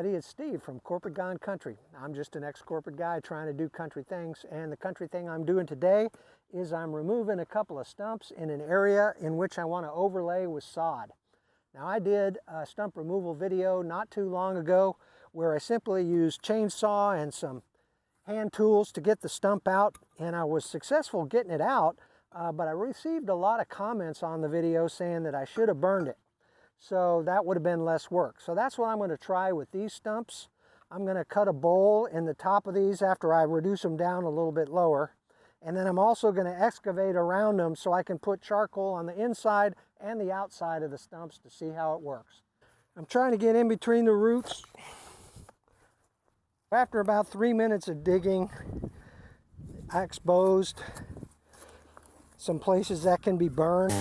everybody, it's Steve from Corporate Gone Country. I'm just an ex-corporate guy trying to do country things, and the country thing I'm doing today is I'm removing a couple of stumps in an area in which I want to overlay with sod. Now, I did a stump removal video not too long ago where I simply used chainsaw and some hand tools to get the stump out, and I was successful getting it out, but I received a lot of comments on the video saying that I should have burned it. So that would have been less work. So that's what I'm going to try with these stumps. I'm going to cut a bowl in the top of these after I reduce them down a little bit lower. And then I'm also going to excavate around them so I can put charcoal on the inside and the outside of the stumps to see how it works. I'm trying to get in between the roots. After about 3 minutes of digging, I exposed some places that can be burned.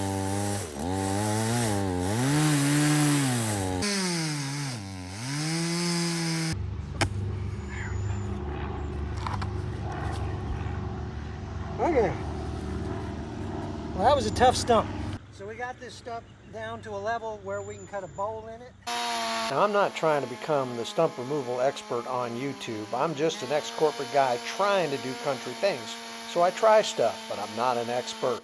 Okay, well, that was a tough stump. So we got this stump down to a level where we can cut a bowl in it. Now, I'm not trying to become the stump removal expert on YouTube. I'm just an ex-corporate guy trying to do country things. So I try stuff, but I'm not an expert.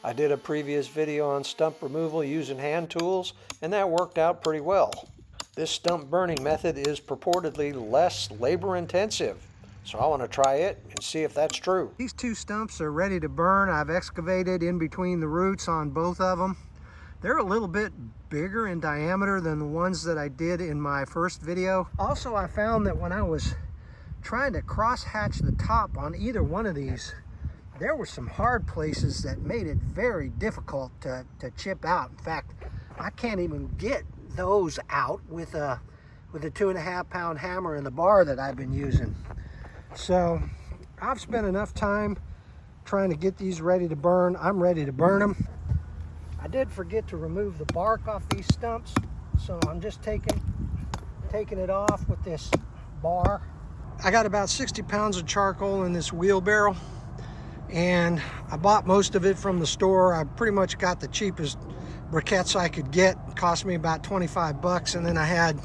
I did a previous video on stump removal using hand tools, and that worked out pretty well. This stump burning method is purportedly less labor intensive. So I want to try it and see if that's true. These two stumps are ready to burn. I've excavated in between the roots on both of them. They're a little bit bigger in diameter than the ones that I did in my first video. Also, I found that when I was trying to cross hatch the top on either one of these, there were some hard places that made it very difficult to chip out. In fact, I can't even get those out with a 2.5 pound hammer and the bar that I've been using. So I've spent enough time trying to get these ready to burn. I'm ready to burn them. I did forget to remove the bark off these stumps, so I'm just taking it off with this bar. I got about 60 pounds of charcoal in this wheelbarrow, and I bought most of it from the store. I pretty much got the cheapest briquettes I could get. It cost me about 25 bucks, and then I had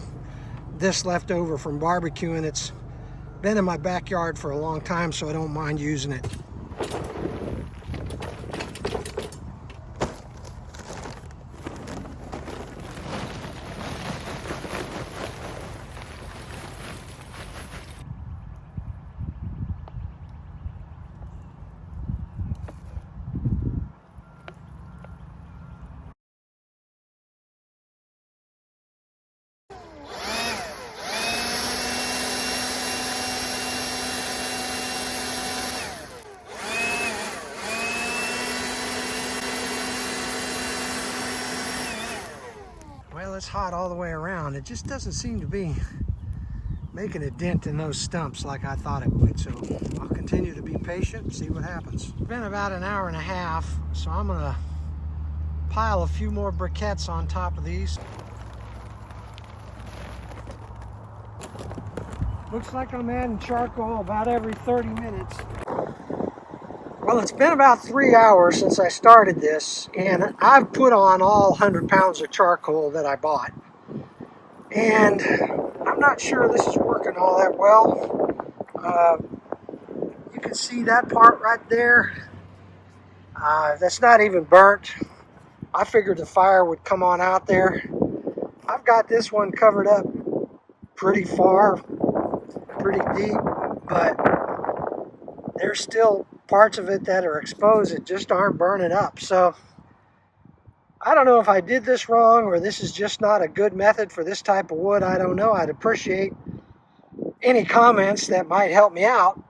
this left over from barbecuing. It's been in my backyard for a long time, so I don't mind using it. Well, it's hot all the way around. It just doesn't seem to be making a dent in those stumps like I thought it would. So I'll continue to be patient and see what happens. It's been about an hour and a half, so I'm gonna pile a few more briquettes on top of these. Looks like I'm adding charcoal about every 30 minutes. Well, it's been about 3 hours since I started this, and I've put on all 100 pounds of charcoal that I bought. And I'm not sure this is working all that well. You can see that part right there. That's not even burnt. I figured the fire would come on out there. I've got this one covered up pretty far, pretty deep, but there's still parts of it that are exposed that just aren't burning up. So I don't know if I did this wrong or this is just not a good method for this type of wood. I don't know. I'd appreciate any comments that might help me out.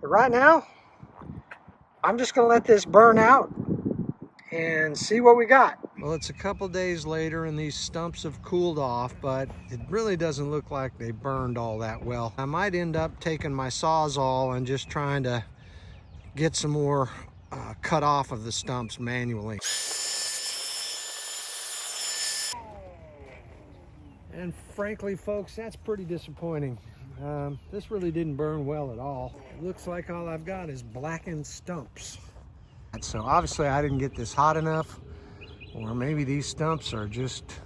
But right now, I'm just going to let this burn out and see what we got. Well, it's a couple days later and these stumps have cooled off, but it really doesn't look like they burned all that well. I might end up taking my Sawzall and just trying to get some more cut off of the stumps manually. And frankly, folks, that's pretty disappointing. This really didn't burn well at all. It looks like all I've got is blackened stumps. So obviously I didn't get this hot enough, or maybe these stumps are just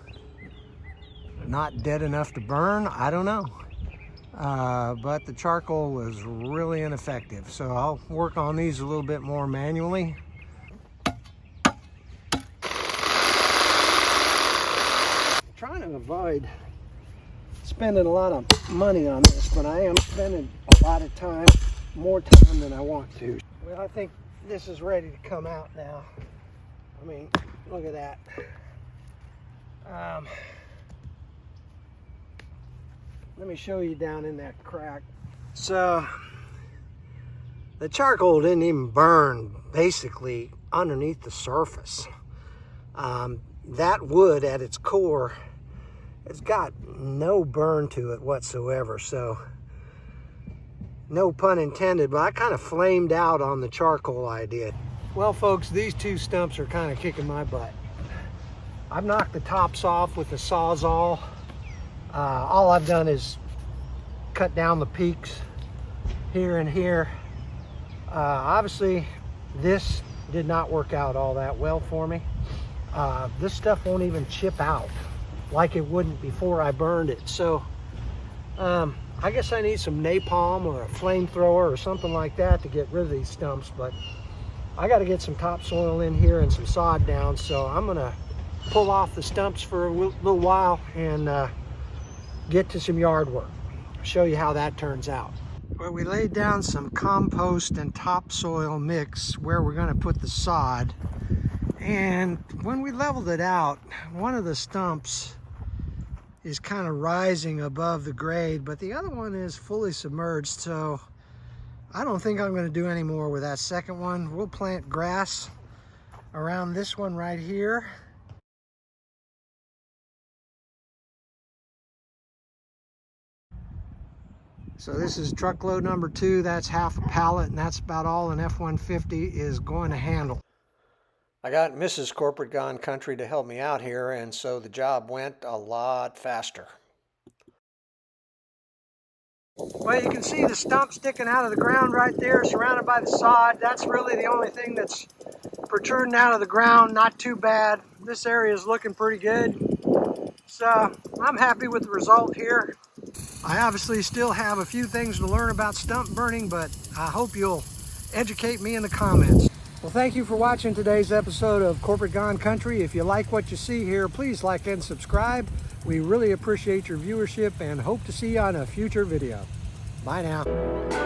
not dead enough to burn, I don't know. But the charcoal was really ineffective. So I'll work on these a little bit more manually. Trying to avoid spending a lot of money on this, but I am spending a lot of time, more time than I want to. Well, I think this is ready to come out now. I mean, look at that. Let me show you down in that crack. So the charcoal didn't even burn basically underneath the surface. That wood at its core, it's got no burn to it whatsoever. So no pun intended, but I kind of flamed out on the charcoal idea. Well, folks, these two stumps are kind of kicking my butt. I've knocked the tops off with the Sawzall. All I've done is cut down the peaks here and here. Obviously, this did not work out all that well for me. This stuff won't even chip out like it wouldn't before I burned it. So I guess I need some napalm or a flamethrower or something like that to get rid of these stumps, but I got to get some topsoil in here and some sod down. So I'm gonna pull off the stumps for a little while and get to some yard work. Show you how that turns out. Well, we laid down some compost and topsoil mix where we're going to put the sod, and when we leveled it out, one of the stumps is kind of rising above the grade, but the other one is fully submerged. So I don't think I'm going to do any more with that second one. We'll plant grass around this one right here. So this is truckload number 2. That's half a pallet, and that's about all an F-150 is going to handle. I got Mrs. Corporate Gone Country to help me out here, and so the job went a lot faster. Well, you can see the stump sticking out of the ground right there, surrounded by the sod. That's really the only thing that's protruding out of the ground. Not too bad. This area is looking pretty good. So I'm happy with the result here. I obviously still have a few things to learn about stump burning, but I hope you'll educate me in the comments. Well, thank you for watching today's episode of Corporate Gone Country. If you like what you see here, please like and subscribe. We really appreciate your viewership and hope to see you on a future video. Bye now.